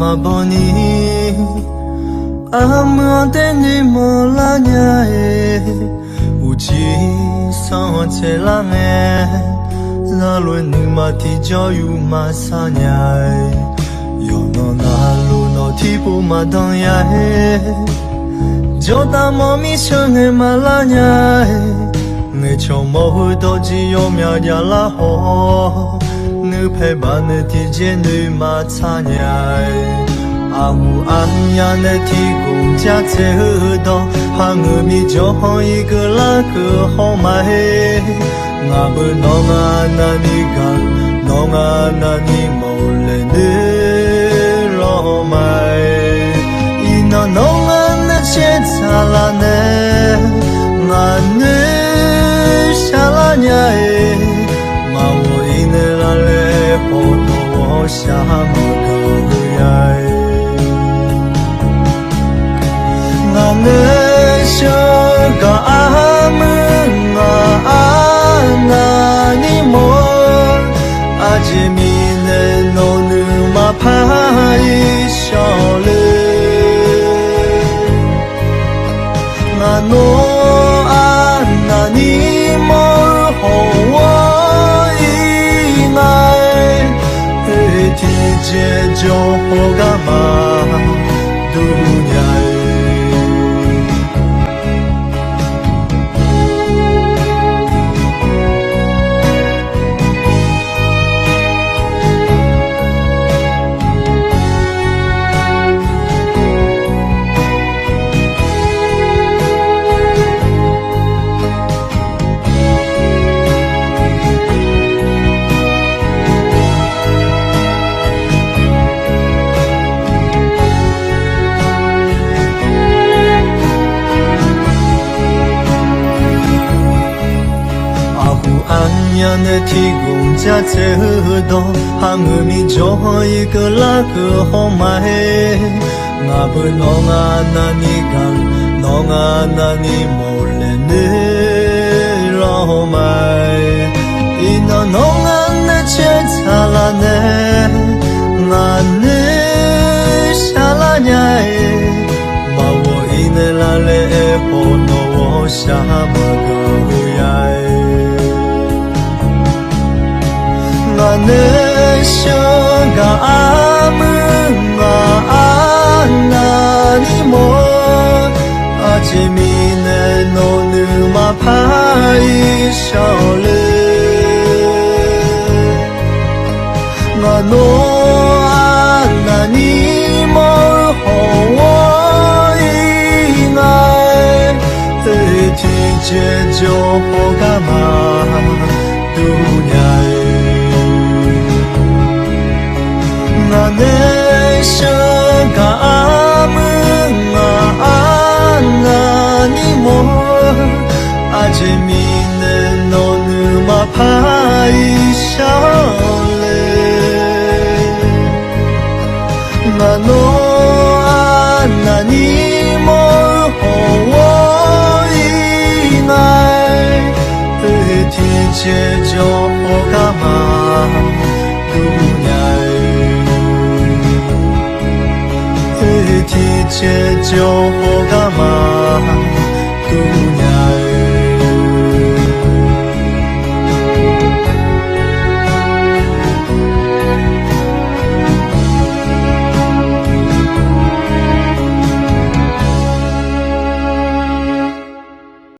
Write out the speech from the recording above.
ma boni amante ni mola nyae uchi sao che la nge la lu ni ma ti cho yu ma sa nyae yo no na lu no ti pu ma dong yae jo ta mo mi sheng nge ma la nyae nge cho mo hu do ji yo mya ya la ho nữ phải bạn nữ thì trên nữ mà xa nhai à hu an ya nữ thì cũng cha chế hư đó hàng người mi cho họ一个那个好买ngà bơ nó ngà na ni gan nó ngà na ni màu lệ nữ lo mai y nó ngà nữ chết xa la nè ngà nữ xa la nhai mà我一年来嘞好多我下么个爱，那呢些个阿门啊那你么阿姐咪呢侬女嘛怕一笑嘞，那侬啊那你么好我。姐就好干嘛？都呀。安的提供家这多，哈我咪就好一个那个好买，我不弄啊那你干，弄啊那你莫来你老买，一那弄啊那切查拉呢，我你下拉伢，把我一那拉来好弄我下么个呀。那呢些个阿门啊那你么阿姐咪呢侬女嘛怕一笑嘞，那侬啊那你么好我一爱，提姐就好干嘛都呀。那那些个阿门啊那你么阿姐咪呢侬女嘛怕一笑嘞，那侬啊那你么好我一爱，提姐就好干嘛都呀。提姐就好干嘛？都呀。